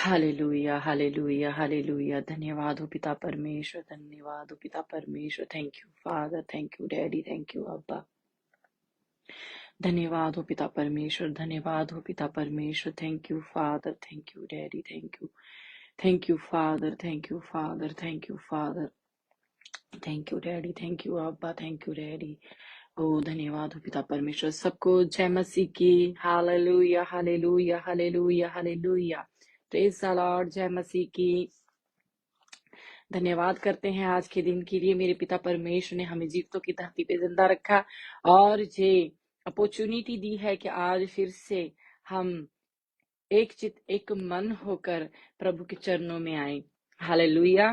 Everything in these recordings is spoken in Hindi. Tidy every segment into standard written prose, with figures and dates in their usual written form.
Hallelujah, hallelujah, hallelujah. धन्यवाद हो पिता परमेश्वर, धन्यवाद हो पिता परमेश्वर। Thank you father, thank you daddy, thank you अब्बा। धन्यवाद हो पिता परमेश्वर, धन्यवाद हो पिता परमेश्वर। Thank you father, thank you daddy, thank you, thank you father, thank you father, thank you father, thank you daddy, thank you अब्बा, थैंक यू डैडी। ओ धन्यवाद हो पिता परमेश्वर। सबको जय मसीह की। Hallelujah, hallelujah, hallelujah, hallelujah. Praise the Lord. जय मसीह की। धन्यवाद करते हैं आज के दिन के लिए। मेरे पिता परमेश्वर ने हमें जीवितों की धरती पे जिंदा रखा और ये अपॉर्चुनिटी दी है कि आज फिर से हम एक चित एक मन होकर प्रभु के चरणों में आए। हालेलुया।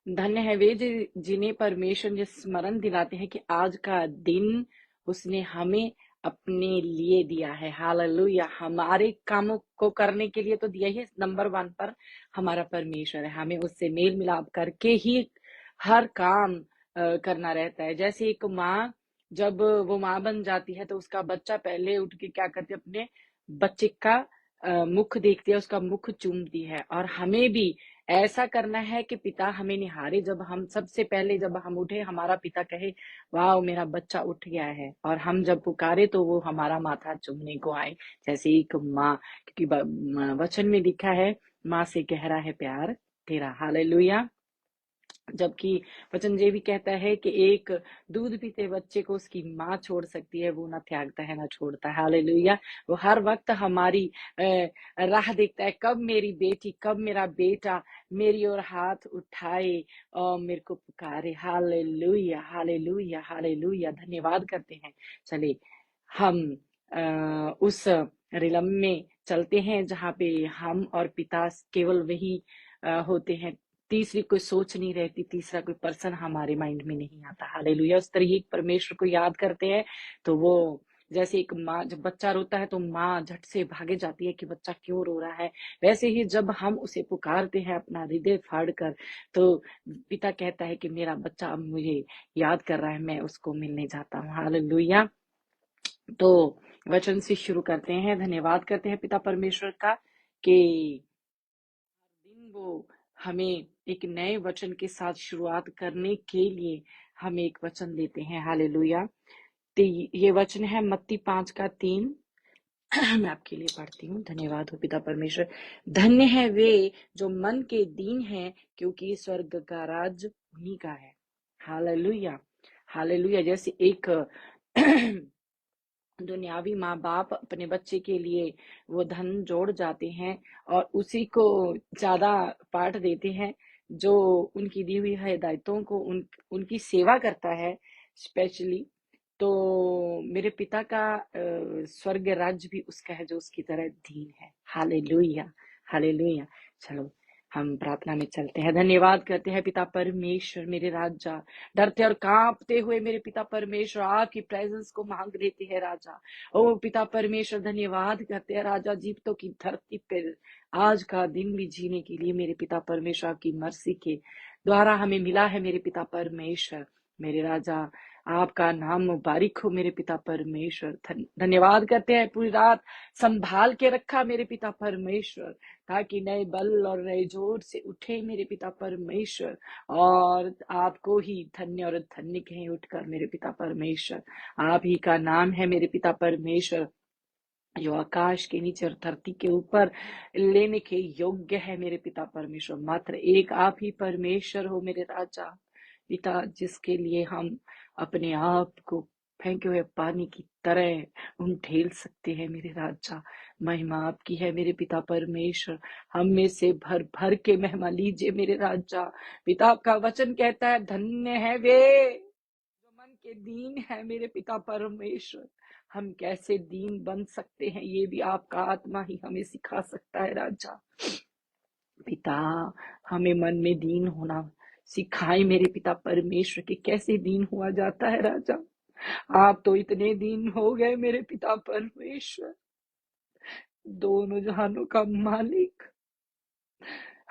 धन्य है वे जिन्हें परमेश्वर ने स्मरण दिलाते हैं कि आज का दिन उसने हमें अपने लिए दिया है। हालेलुया। हमारे कामों को करने के लिए तो दिया ही है, नंबर 1 पर हमारा परमेश्वर है। हमें उससे मेल मिलाप करके ही हर काम करना रहता है। जैसे एक माँ जब वो माँ बन जाती है तो उसका बच्चा पहले उठ के क्या करती है, अपने बच्चे का मुख देखती है, उसका मुख चूमती है। और हमें भी ऐसा करना है कि पिता हमें निहारे। जब हम सबसे पहले जब हम उठे, हमारा पिता कहे वाह मेरा बच्चा उठ गया है, और हम जब पुकारे तो वो हमारा माथा चूमने को आए। जैसे एक माँ, क्योंकि वचन में लिखा है माँ से गहरा है प्यार तेरा। हालेलुया। जबकि वचन ये भी कहता है कि एक दूध पीते बच्चे को उसकी माँ छोड़ सकती है, वो ना त्यागता है ना छोड़ता है। हालेलुया। वो हर वक्त हमारी राह देखता है, कब मेरी बेटी, कब मेरा बेटा मेरी ओर हाथ उठाए और मेरे को पुकारे। Hallelujah, hallelujah, hallelujah. धन्यवाद करते हैं। चले हम उस रिलम में चलते हैं जहाँ पे हम और पिता केवल वही होते हैं। तीसरी कोई सोच नहीं रहती, तीसरा कोई पर्सन हमारे माइंड में नहीं आता। हालेलुया। उस तरह एक परमेश्वर को याद करते हैं तो वो जैसे एक माँ, जब बच्चा रोता है तो माँ झट से भागे जाती है कि बच्चा क्यों रो रहा है, वैसे ही जब हम उसे पुकारते हैं अपना हृदय फाड़ कर, तो पिता कहता है कि मेरा बच्चा अब मुझे याद कर रहा है, मैं उसको मिलने जाता हूँ। हालेलुया। तो वचन से शुरू करते हैं। धन्यवाद करते हैं पिता परमेश्वर का कि दिन वो हमें एक नए वचन के साथ शुरुआत करने के लिए हमें एक वचन देते हैं। हालेलुया। तो ये वचन है मत्ती 5:3। मैं आपके लिए पढ़ती हूँ। धन्यवाद हो पिता परमेश्वर। धन्य है वे जो मन के दीन हैं, क्योंकि स्वर्ग का राज उन्हीं का है। Hallelujah, hallelujah. जैसे एक दुनियावी माँ बाप अपने बच्चे के लिए वो धन जोड़ जाते हैं और उसी को ज्यादा पाठ देते हैं, जो उनकी दी हुई हिदायतों को उनकी सेवा करता है स्पेशली। तो मेरे पिता का स्वर्ग राज्य भी उसका है जो उसकी तरह दीन है। Hallelujah, hallelujah. चलो हम प्रार्थना में चलते हैं। धन्यवाद करते हैं पिता परमेश्वर मेरे राजा। डरते और कांपते हुए मेरे पिता परमेश्वर आपकी प्रेजेंस को मांग लेते हैं राजा। ओ पिता परमेश्वर धन्यवाद करते हैं राजा, जीवितों की धरती पर आज का दिन भी जीने के लिए मेरे पिता परमेश्वर आपकी मर्जी के द्वारा हमें मिला है। मेरे पिता परमेश्वर मेरे राजा, आपका नाम मुबारक हो मेरे पिता परमेश्वर। धन्यवाद करते हैं पूरी रात संभाल के रखा मेरे पिता परमेश्वर, ताकि नए बल और नए जोर से उठे मेरे पिता परमेश्वर, और आपको ही धन्य और धन्य कहें उठकर मेरे पिता परमेश्वर। आप ही का नाम है मेरे पिता परमेश्वर, जो आकाश के नीचे और धरती के ऊपर लेने के योग्य है मेरे पिता परमेश्वर। मात्र एक आप ही परमेश्वर हो मेरे राजा पिता, जिसके लिए हम अपने आप को फेंके हुए पानी की तरह ढेल सकते हैं मेरे राजा। महिमा आपकी है मेरे पिता परमेश्वर, हम में से भर भर के महिमा लीजिए मेरे राजा। पिता आपका वचन कहता है धन्य है वे जो मन के दीन है मेरे पिता परमेश्वर। हम कैसे दीन बन सकते हैं ये भी आपका आत्मा ही हमें सिखा सकता है राजा। पिता हमें मन में दीन होना सिखाए मेरे पिता परमेश्वर, कि कैसे दीन हुआ जाता है राजा। आप तो इतने दीन हो गए मेरे पिता परमेश्वर, दोनों जहानों का मालिक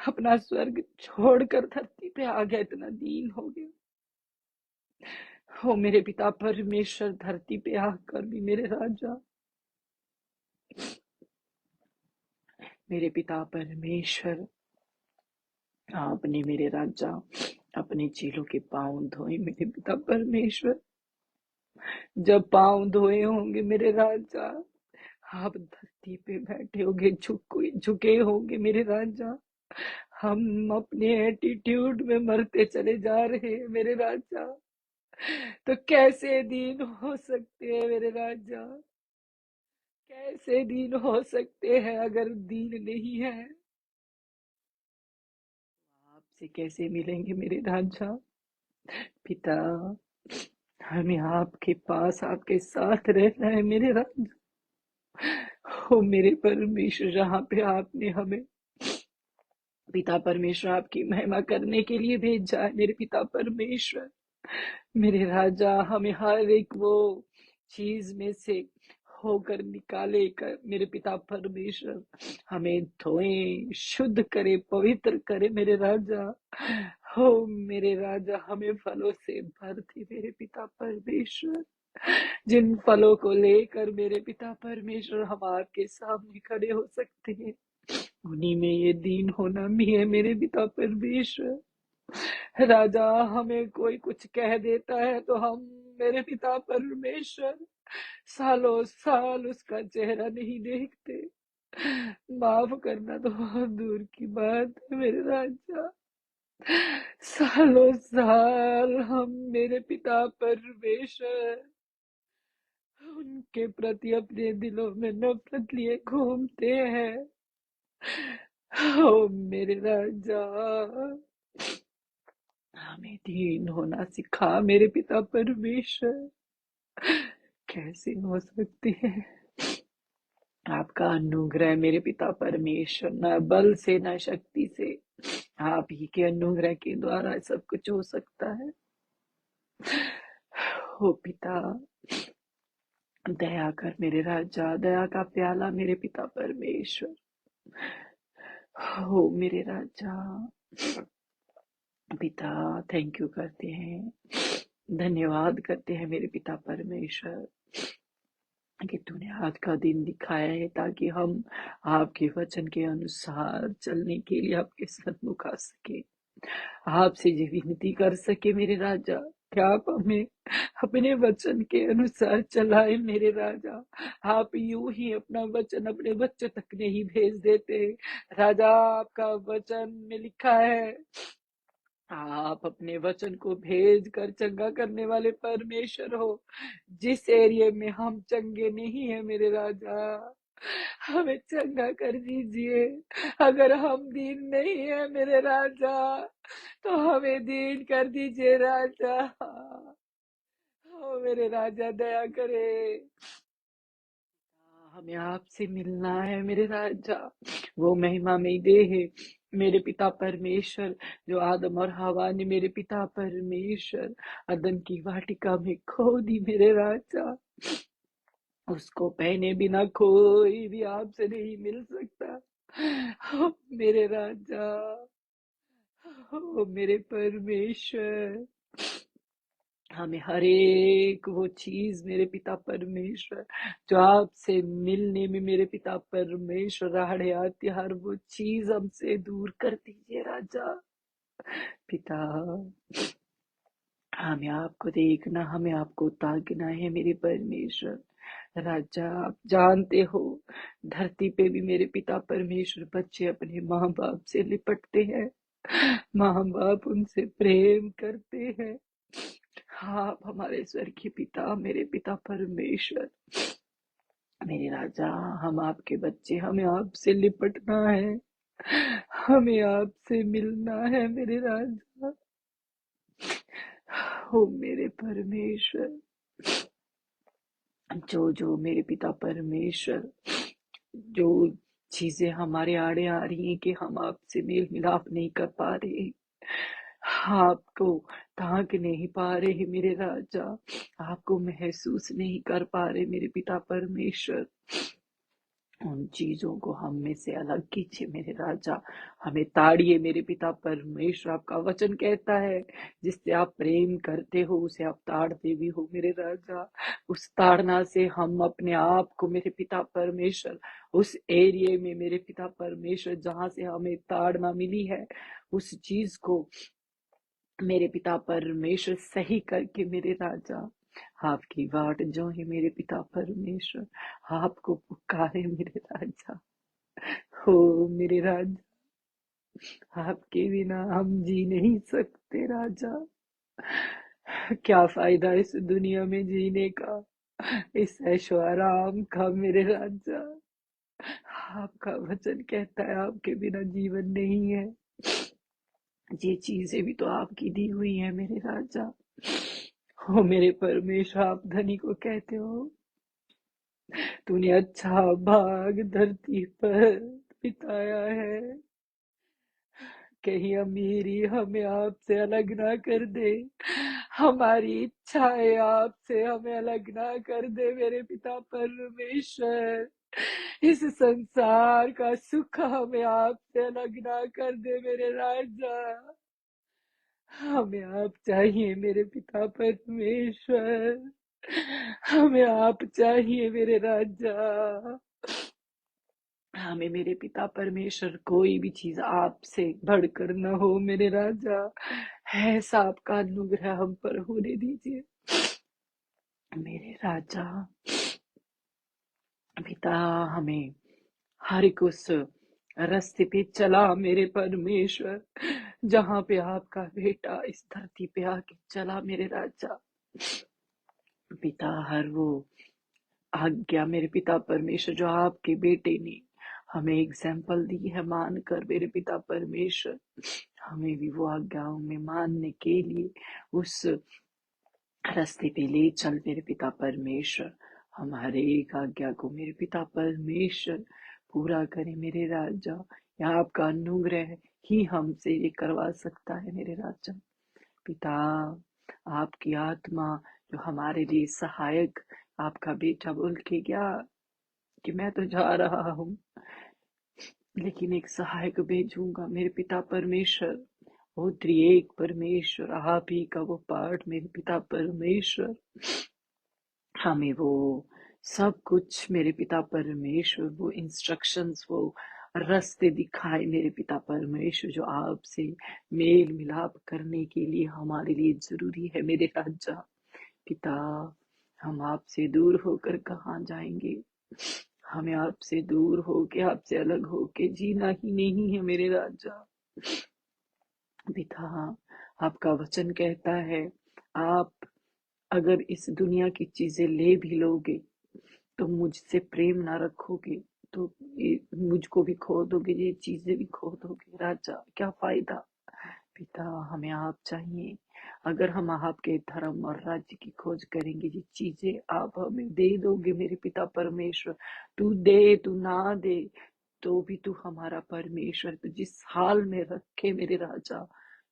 अपना स्वर्ग छोड़कर धरती पे आ गया, इतना दीन हो गया। हो मेरे पिता परमेश्वर, धरती पे आकर भी मेरे राजा मेरे पिता परमेश्वर, आपने मेरे राजा अपने चेलों के पांव धोए मेरे पिता परमेश्वर। जब पांव धोए होंगे मेरे राजा, आप धरती पे बैठे होंगे, झुके होंगे मेरे राजा। हम अपने एटीट्यूड में मरते चले जा रहे हैं मेरे राजा। तो कैसे दिन हो सकते हैं मेरे राजा? कैसे दिन हो सकते हैं? अगर दिन नहीं है, आपसे कैसे मिलेंगे मेरे राजा? पिता, हमें आपके पास, आपके साथ रहना है मेरे राजा। ओ मेरे परमेश्वर, जहाँ पे आपने हमें पिता परमेश्वर आपकी महिमा करने के लिए भेजा है मेरे पिता परमेश्वर, मेरे राजा, हमें हर एक वो चीज में से होकर निकाले कर मेरे पिता परमेश्वर, हमें धोए, शुद्ध करे, पवित्र करे मेरे राजा। हो मेरे राजा, हमें फलों से भर दे मेरे पिता परमेश्वर, जिन फलों को लेकर मेरे पिता परमेश्वर हम आपके सामने खड़े हो सकते हैं, उन्हीं में ये दीन होना भी है मेरे पिता परमेश्वर। राजा, हमें कोई कुछ कह देता है तो हम मेरे पिता परमेश्वर सालों साल उसका चेहरा नहीं देखते। माफ करना तो बहुत दूर की बात है मेरे राजा। सालों साल हम मेरे पिता परमेश्वर उनके प्रति अपने दिलों में नफरत लिए घूमते हैं। ओ मेरे राजा, हमें दीन होना सिखा मेरे पिता परमेश्वर। कैसे हो सकती है आपका अनुग्रह मेरे पिता परमेश्वर? न बल से न शक्ति से, आप ही के अनुग्रह के द्वारा सब कुछ हो सकता है। ओ पिता, दया कर मेरे राजा, दया का प्याला मेरे पिता परमेश्वर। हो मेरे राजा, पिता, थैंक यू करते हैं, धन्यवाद करते हैं मेरे पिता परमेश्वर कि तूने आज का दिन दिखाया है, ताकि हम आपके वचन के अनुसार चलने के लिए आपके सन्मुख आ सके, आपसे ये विनती कर सके मेरे राजा, क्या आप हमें अपने वचन के अनुसार चलाए मेरे राजा। आप यूं ही अपना वचन अपने बच्चों तक नहीं भेज देते राजा। आपका वचन में लिखा है, आप अपने वचन को भेज कर चंगा करने वाले परमेश्वर हो। जिस एरिया में हम चंगे नहीं है मेरे राजा, हमें चंगा कर दीजिए। अगर हम दीन नहीं है मेरे राजा, तो हमें दीन कर दीजिए राजा। ओ मेरे राजा, दया करे, हमें आपसे मिलना है मेरे राजा। वो महिमा में देह है मेरे पिता परमेश्वर, जो आदम और हवा ने मेरे पिता परमेश्वर अदन की वाटिका में खो दी मेरे राजा, उसको पहने बिना कोई भी आपसे नहीं मिल सकता। ओ मेरे राजा, ओ मेरे परमेश्वर, हमें हर एक वो चीज मेरे पिता परमेश्वर जो आपसे मिलने में मेरे पिता परमेश्वर राहड़े आती, हर वो चीज हमसे दूर कर दीजिए राजा। पिता, हमें आपको देखना, हमें आपको ताकना है मेरे परमेश्वर। राजा, आप जानते हो धरती पे भी मेरे पिता परमेश्वर बच्चे अपने माँ बाप से लिपटते हैं, माँ बाप उनसे प्रेम करते हैं। आप हमारे स्वर्गीय पिता, मेरे पिता परमेश्वर, मेरे राजा, हम आपके बच्चे, हमें आपसे लिपटना है, हमें आपसे मिलना है मेरे राजा। ओ मेरे परमेश्वर, जो जो मेरे पिता परमेश्वर, जो चीजें हमारे आड़े आ रही हैं कि हम आपसे मेल मिलाप नहीं कर पा रहे, आपको ताक नहीं पा रहे मेरे राजा, आपको महसूस नहीं कर पा रहे मेरे पिता परमेश्वर, उन चीजों को हम में से अलग कीजिए मेरे राजा, हमें ताड़िए मेरे पिता परमेश्वर। आपका वचन कहता है जिससे आप प्रेम करते हो उसे आप ताड़ते भी हो मेरे राजा। उस ताड़ना से हम अपने आप को मेरे पिता परमेश्वर, उस एरिया में मेरे पिता परमेश्वर जहां से हमें ताड़ना मिली है, उस चीज को मेरे पिता परमेश्वर सही करके मेरे राजा आपकी बाट जो है मेरे पिता परमेश्वर, आपको पुकारे मेरे राजा। हो मेरे राजा, आपके बिना हम जी नहीं सकते राजा। क्या फायदा इस दुनिया में जीने का, इस ऐशो आराम का मेरे राजा। आपका वचन कहता है आपके बिना जीवन नहीं है। ये चीजें भी तो आपकी दी हुई है मेरे राजा। हो मेरे परमेश्वर, आप धनी को कहते हो तूने अच्छा भाग धरती पर बिताया है, कहीं अमीरी हमें आपसे अलग ना कर दे, हमारी इच्छाएं आपसे हमें अलग ना कर दे मेरे पिता परमेश्वर। इस संसार का सुख हमें आपसे अलग ना कर दे मेरे राजा। हमें आप चाहिए मेरे पिता परमेश्वर, हमें आप चाहिए मेरे राजा। हमें मेरे पिता परमेश्वर कोई भी चीज आपसे बढ़कर न हो मेरे राजा। ऐसा आपका अनुग्रह हम पर होने दीजिए मेरे राजा। पिता हमें हर एक उस रास्ते पे चला मेरे परमेश्वर जहाँ पे आपका बेटा इस धरती पे आके चला मेरे राजा। पिता हर वो आज्ञा मेरे पिता परमेश्वर जो आपके बेटे ने हमें एग्जाम्पल दी है मान कर मेरे पिता परमेश्वर, हमें भी वो आज्ञाओं में मानने के लिए उस रास्ते पे ले चल मेरे पिता परमेश्वर। हमारे एक आज्ञा को मेरे पिता परमेश्वर पूरा करे मेरे राजा। यहाँ आपका अनुग्रह ही हमसे ये करवा सकता है मेरे राजा। पिता आपकी आत्मा जो हमारे लिए सहायक, आपका बेटा बोल के गया कि मैं तो जा रहा हूँ लेकिन एक सहायक भेजूंगा मेरे पिता परमेश्वर। वो त्रिएक परमेश्वर आप ही का वो पाठ मेरे पिता परमेश्वर हमें वो सब कुछ मेरे पिता परमेश्वर वो इंस्ट्रक्शंस वो रास्ते दिखाए मेरे पिता परमेश्वर जो आपसे मेल मिलाप करने के लिए हमारे लिए जरूरी है मेरे राजा। पिता हम आपसे दूर होकर कहाँ जाएंगे, हमें आपसे दूर होके आपसे अलग होके जीना ही नहीं है मेरे राजा। पिता आपका वचन कहता है आप अगर इस दुनिया की चीजें ले भी लोगे तो मुझसे प्रेम ना रखोगे तो मुझको भी खो दोगे, ये चीजें भी खो दोगे राजा, क्या फायदा। पिता हमें आप चाहिए। अगर हम आपके धर्म और राज्य की खोज करेंगे ये चीजें आप हमें दे दोगे मेरे पिता परमेश्वर। तू दे तू ना दे तो भी तू हमारा परमेश्वर, तू जिस हाल में रखे मेरे राजा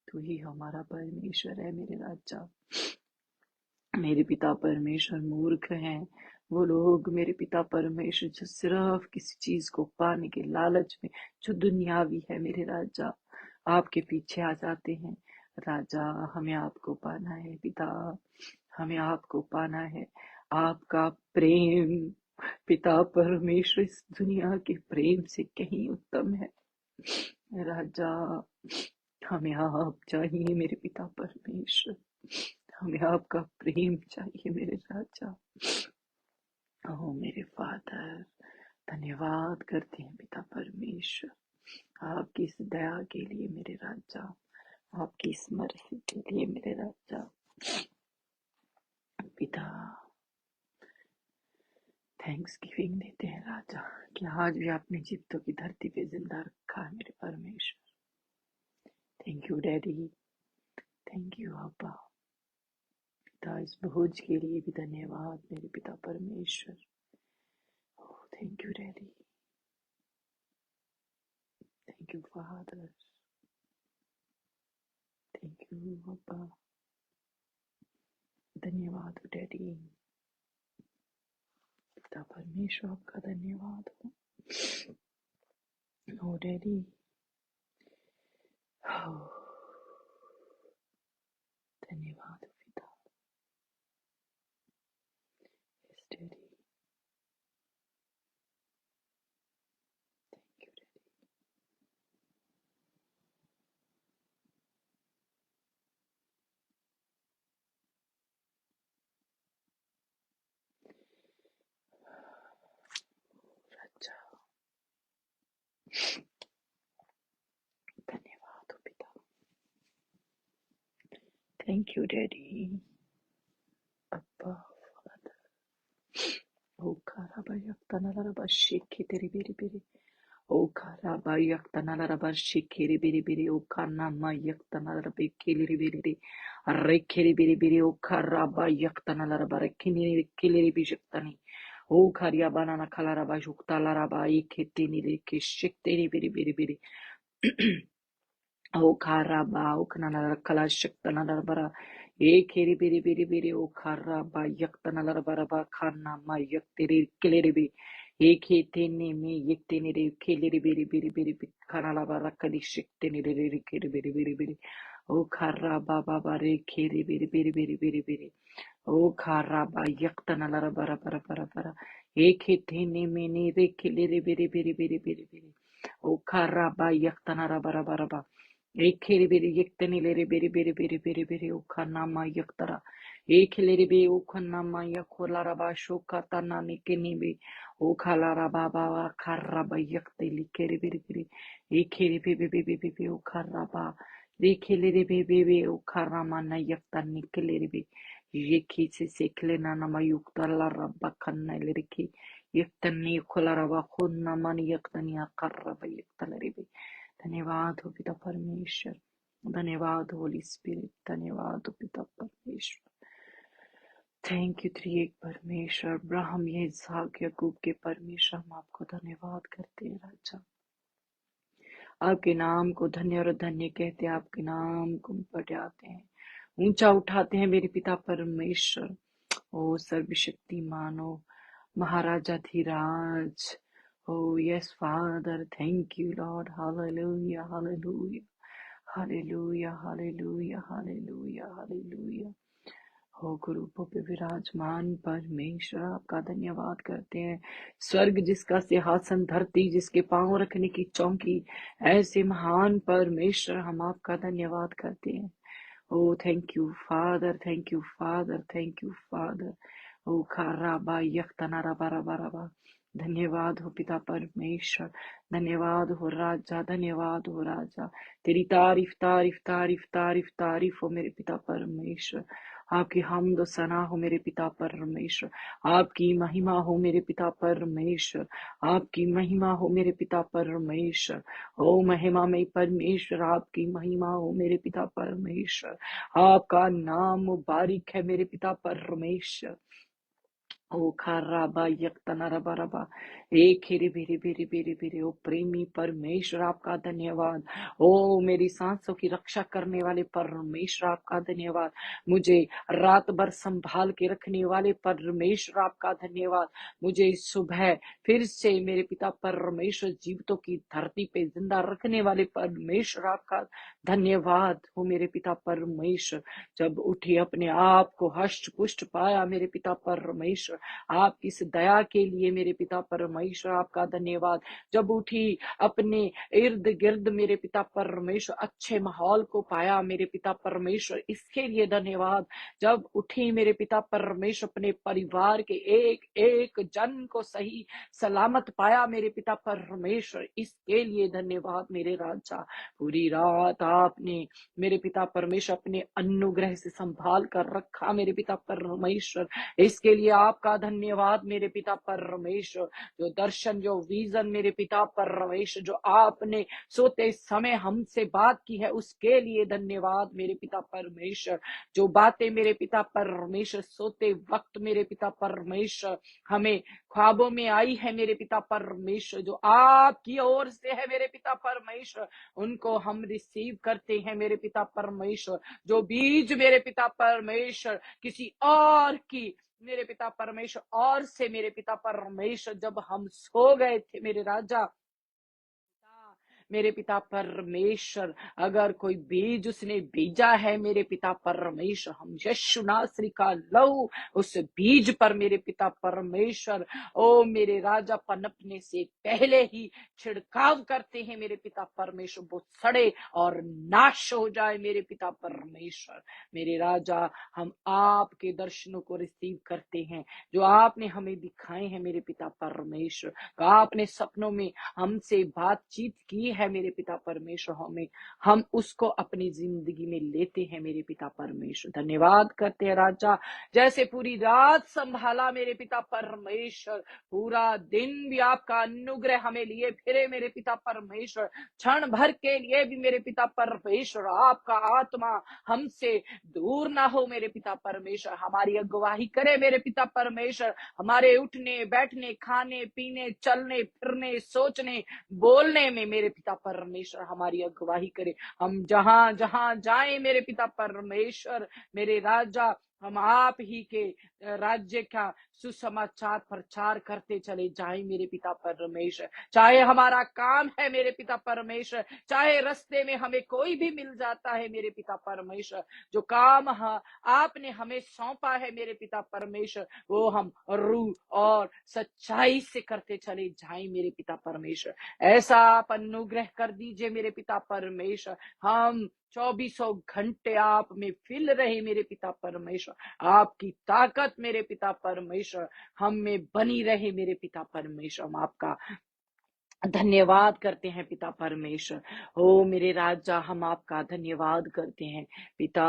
तू ही हमारा परमेश्वर है मेरे राजा। मेरे पिता परमेश्वर मूर्ख हैं वो लोग मेरे पिता परमेश्वर जो सिर्फ किसी चीज को पाने के लालच में जो दुनियावी है मेरे राजा आपके पीछे आ जाते हैं। राजा हमें आपको पाना है पिता, हमें आपको पाना है। आपका प्रेम पिता परमेश्वर इस दुनिया के प्रेम से कहीं उत्तम है राजा। हमें आप चाहिए मेरे पिता परमेश्वर, हमें आपका प्रेम चाहिए मेरे राजा। ओह मेरे फादर, धन्यवाद करते हैं पिता परमेश्वर आपकी इस दया के लिए मेरे राजा, आपकी इस मर्जी के लिए मेरे राजा। पिता थैंक्स गिविंग देते हैं राजा कि आज भी आपने जीतों की धरती पे जिंदा रखा है मेरे परमेश्वर। Thank you daddy, thank you अब्बा। पिता इस भोज के लिए भी धन्यवाद मेरे पिता परमेश्वर। Thank you daddy, thank you father, thank you अब्बा। धन्यवाद डैडी, पिता परमेश्वर आपका धन्यवाद हो। Oh, Daddy. Oh, धन्यवाद पिता। Yes, Daddy. Thank you, Daddy. राजा, धन्यवाद पिता। Thank you, Daddy. Abba, Father. Oh, Karabayaktanaraba Shikiri Biri Biri. Oh, Karabayaktanaraba Shikiri Biri Biri. Oh, Kanama Yaktanarabe Kili Biri. Rekiri Biri Biri. Oh, Karabayaktanaraba Kini Kili Bijaktani. Oh, Karyabanana Kalaraba Juktalaraba Iketini Kishikiri Biri Biri Biri. O karaba o kanala kala shaktana bara e kiri biri biri biri o karaba yaktana bara ba kana ma yaktiri kileri bi e kete ne me yaktini re kileri biri biri biri kanala bara kali shaktini re kiri biri biri biri o karaba baba re kiri biri biri biri biri biri o karaba yaktana bara e kete ne me ne re kileri biri biri biri biri biri o karaba yaktana bara Ekeli beri yekteni leri beri beri beri beri beri ukanama yaktara. Ekeli be ukanama yakolara ba shokatana nikeni be ukalara baba wa karaba yakteli keri beri beri. Ekeli be be be be be be ukaraba. Ekeli be be be ukarama na yaktani keleri be. Yeki se sekle na nama yuktala rabba kanna leri ki. Yaktani kolara ba khunna mani yaktani akaraba yaktaleri be. धन्यवाद हो पिता परमेश्वर, धन्यवाद होली स्पिरिट, धन्यवाद हो पिता परमेश्वर। थैंक यू त्रिएक परमेश्वर, अब्राहम ये इसहाक याकूब के परमेश्वर, हम आपको धन्यवाद करते हैं राजा। आपके नाम को धन्य और धन्य कहते हैं, आपके नाम को बढ़ाते हैं, ऊंचा उठाते हैं मेरे पिता परमेश्वर। ओ सर्वशक्तिमान हो, महाराजा Dhiraj. Oh, yes, Father. Thank you, Lord. Hallelujah, hallelujah, hallelujah, hallelujah, hallelujah, hallelujah. हो गुरुपों पे विराजमान परमेश्वर, आपका धन्यवाद करते हैं। स्वर्ग जिसका सिंहासन, धरती जिसके पांव रखने की चौकी, ऐसे महान परमेश्वर, हम आपका धन्यवाद करते हैं। Oh, thank you, Father. Thank you, Father. Thank you, Father. Oh, karaba yaktanara barabaraba. धन्यवाद हो पिता परमेश्वर, धन्यवाद हो राजा, धन्यवाद हो राजा। तेरी तारीफ तारीफ तारीफ तारीफ तारीफ हो मेरे पिता परमेश्वर। आपकी हमद सना हो मेरे पिता परमेश्वर। आपकी महिमा हो मेरे पिता परमेश्वर। आपकी महिमा हो मेरे पिता परमेश्वर। ओ महिमा में परमेश्वर, आपकी महिमा हो मेरे पिता परमेश्वर। आपका नाम मुबारक है मेरे पिता परमेश्वर। ओ खाराबा यक्तनरबा रबा एक हिरी बिरी बिरी बिरी बिरी। ओ प्रेमी परमेश्वर, आपका धन्यवाद। ओ मेरी सांसों की रक्षा करने वाले परमेश्वर, आपका धन्यवाद। मुझे रात भर संभाल के रखने वाले परमेश्वर, आपका धन्यवाद। मुझे सुबह फिर से मेरे पिता परमेश्वर जीवितों की धरती पे जिंदा रखने वाले परमेश्वर, आपका धन्यवाद हो मेरे पिता परमेश्वर। जब उठी अपने आप को हष्ट पुष्ट पाया मेरे पिता परमेश्वर, आपकी इस दया के लिए मेरे पिता परमेश्वर, आपका धन्यवाद। जब उठी अपने इर्द गिर्द मेरे पिता परमेश्वर अच्छे माहौल को पाया मेरे पिता परमेश्वर, इसके लिए धन्यवाद। जब उठी मेरे पिता परमेश्वर अपने परिवार के एक एक जन को सही सलामत पाया मेरे पिता परमेश्वर, इसके लिए धन्यवाद मेरे राजा। पूरी रात आपने मेरे पिता परमेश्वर अपने अनुग्रह से संभाल कर रखा मेरे पिता परमेश्वर, इसके लिए आपका धन्यवाद मेरे पिता परमेश्वर। जो दर्शन, जो विजन मेरे पिता परमेश्वर, जो आपने सोते समय हमसे बात की है, उसके लिए धन्यवाद मेरे पिता परमेश्वर। जो बातें मेरे पिता परमेश्वर सोते वक्त मेरे पिता परमेश्वर हमें ख्वाबों में आई है मेरे पिता परमेश्वर, जो आपकी ओर से है मेरे पिता परमेश्वर, उनको हम रिसीव करते हैं मेरे पिता परमेश्वर। जो बीज मेरे पिता परमेश्वर किसी और की मेरे पिता परमेश्वर, और से मेरे पिता परमेश्वर जब हम सो गए थे मेरे राजा, मेरे पिता परमेश्वर, अगर कोई बीज उसने बीजा है मेरे पिता परमेश्वर, हम यीशु नासरी का लहू उस बीज पर मेरे पिता परमेश्वर, ओ मेरे राजा, पनपने से पहले ही छिड़काव करते हैं मेरे पिता परमेश्वर, वो सड़े और नाश हो जाए मेरे पिता परमेश्वर। मेरे राजा, हम आपके दर्शनों को रिसीव करते हैं जो आपने हमें दिखाए हैं मेरे पिता परमेश्वर। तो आपने सपनों में हमसे बातचीत की है मेरे पिता परमेश्वर, हम उसको अपनी जिंदगी में लेते हैं मेरे पिता परमेश्वर। धन्यवाद करते हैं राजा, जैसे पूरी रात संभाला मेरे पिता परमेश्वर, पूरा दिन भी आपका अनुग्रह हमें लिए फिरे मेरे पिता परमेश्वर, क्षण भर के लिए भी मेरे पिता परमेश्वर आपका आत्मा हमसे दूर ना हो मेरे पिता परमेश्वर, हमारी अगुवाही करे मेरे पिता परमेश्वर, हमारे उठने बैठने खाने पीने चलने फिरने सोचने बोलने में मेरे पिता परमेश्वर हमारी अगुवाही करे। हम जहां जहां जाएं मेरे पिता परमेश्वर, मेरे राजा, हम आप ही के राज्य का सुसमाचार प्रचार करते चले जाएं मेरे पिता परमेश्वर। चाहे हमारा काम है मेरे पिता परमेश्वर, चाहे रास्ते में हमें कोई भी मिल जाता है मेरे पिता परमेश्वर, जो काम आपने हमें सौंपा है मेरे पिता परमेश्वर, वो हम रूह और सच्चाई से करते चले जाएं मेरे पिता परमेश्वर। ऐसा आप अनुग्रह कर दीजिए मेरे पिता परमेश्वर, हम 24 घंटे आप में फिल रहे मेरे पिता परमेश्वर, आपकी ताकत मेरे पिता परमेश्वर हम में बनी रहे मेरे पिता परमेश्वर। हम आपका धन्यवाद करते हैं पिता परमेश्वर। ओ मेरे राजा, हम आपका धन्यवाद करते हैं पिता।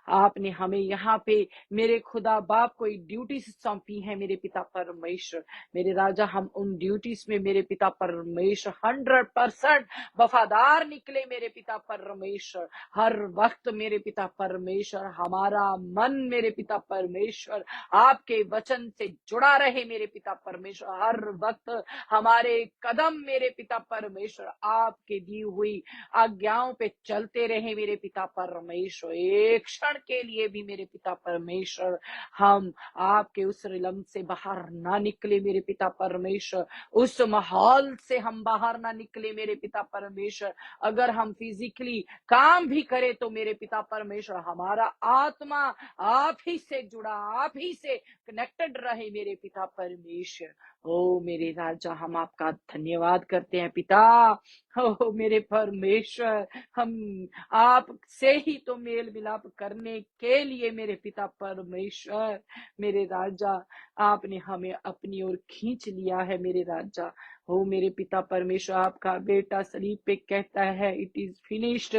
आपने हमें यहाँ पे मेरे खुदा बाप को ड्यूटी सौंपी है मेरे पिता परमेश्वर। मेरे राजा, हम उन ड्यूटीज में मेरे पिता परमेश्वर 100% वफादार निकले मेरे पिता परमेश्वर। हर वक्त मेरे पिता परमेश्वर हमारा मन मेरे पिता परमेश्वर आपके वचन से जुड़ा रहे मेरे पिता परमेश्वर। हर वक्त हमारे कदम मेरे पिता परमेश्वर आपके दी हुई आज्ञाओं पे चलते रहे मेरे पिता परमेश्वर। एक क्षण के लिए भी मेरे पिता परमेश्वर हम आपके उस रिलम से बाहर ना निकले मेरे पिता परमेश्वर, उस माहौल से हम बाहर ना निकले मेरे पिता परमेश्वर। अगर हम फिजिकली काम भी करें तो मेरे पिता परमेश्वर हमारा आत्मा आप ही से जुड़ा, आप ही से कनेक्टेड रहे मेरे पिता परमेश्वर। ओ मेरे राजा, हम आपका धन्यवाद करते हैं पिता। ओ मेरे परमेश्वर, हम आपसे ही तो मेल मिलाप करने के लिए मेरे पिता परमेश्वर, मेरे राजा, आपने हमें अपनी ओर खींच लिया है मेरे राजा। हो मेरे पिता परमेश्वर, आपका बेटा सलीब पे कहता है इट इज फिनिश्ड,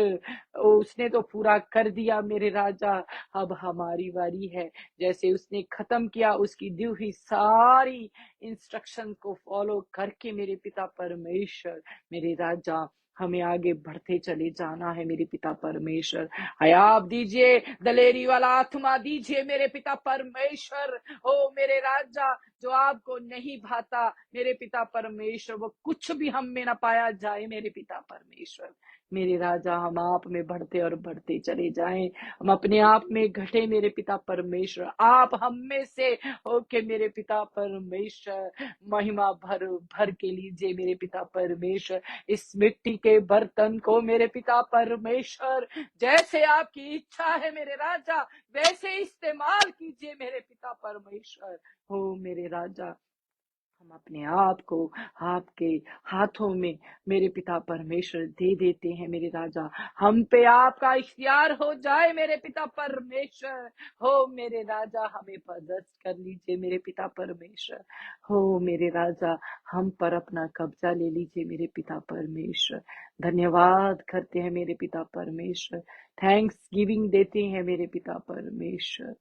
उसने तो पूरा कर दिया मेरे राजा, अब हमारी बारी है। जैसे उसने खत्म किया उसकी दी हुई सारी इंस्ट्रक्शन को फॉलो करके मेरे पिता परमेश्वर, मेरे राजा, हमें आगे बढ़ते चले जाना है मेरे पिता परमेश्वर। आप दीजिए दलेरी वाला आत्मा दीजिए मेरे पिता परमेश्वर। ओ मेरे राजा, जो आपको नहीं भाता मेरे पिता परमेश्वर, वो कुछ भी हम में ना पाया जाए मेरे पिता परमेश्वर। मेरे राजा, हम आप में बढ़ते और बढ़ते चले जाएं, हम अपने आप में घटे मेरे पिता परमेश्वर, आप हम में से होके मेरे पिता परमेश्वर महिमा भर भर के लीजिए मेरे पिता परमेश्वर। इस मिट्टी के बर्तन को मेरे पिता परमेश्वर, जैसे आपकी इच्छा है मेरे राजा, वैसे इस्तेमाल कीजिए मेरे पिता परमेश्वर। हो मेरे राजा, हम अपने आप को आपके हाथों में मेरे पिता परमेश्वर दे देते हैं मेरे राजा। हम पे आपका इख्तियार हो जाए मेरे पिता परमेश्वर। हो मेरे राजा, हमें पदस्थ कर लीजिए मेरे पिता परमेश्वर। हो मेरे राजा, हम पर अपना कब्जा ले लीजिए मेरे पिता परमेश्वर। धन्यवाद करते हैं मेरे पिता परमेश्वर, थैंक्स गिविंग देते हैं मेरे पिता परमेश्वर।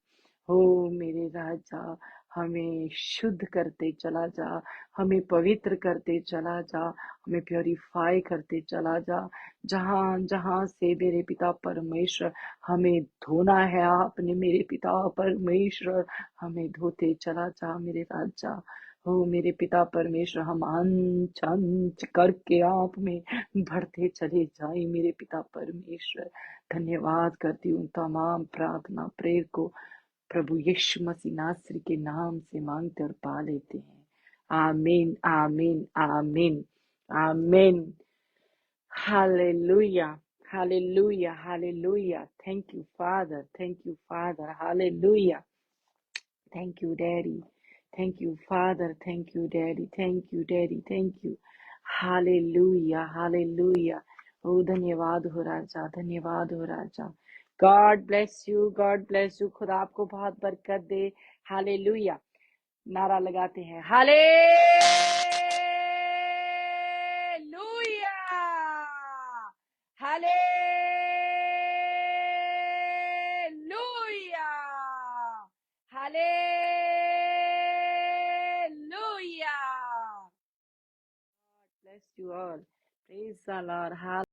हो मेरे राजा, हमें शुद्ध करते चला जा, हमें पवित्र करते चला जा, हमें प्योरीफाई करते चला जा। जहां जहां से मेरे पिता परमेश्वर हमें धोना है, आपने मेरे पिता परमेश्वर हमें धोते चला जा मेरे राजा। हो मेरे पिता परमेश्वर, हम अंच अंच करके आप में बढ़ते चले जाए मेरे पिता परमेश्वर। धन्यवाद करती हूँ तमाम प्रार्थना प्रेयर को प्रभु यीशु मसीह नासरी के नाम से मांगते और पा लेते हैं। आमीन, आमीन, आमीन, आमीन। Hallelujah. Hallelujah. Hallelujah. Thank you, Father. Thank you, Father. Hallelujah. Thank you, Daddy. Thank you, Father. Thank you, Daddy. Thank you, Daddy. Thank you. Hallelujah. Hallelujah. Oh, धन्यवाद हो राजा, धन्यवाद हो राजा। God bless you. God bless you. खुदा आपको बहुत बरकत दे। Hallelujah. नारा लगाते हैं, hallelujah, hallelujah, hallelujah. God bless you all. Praise the Lord.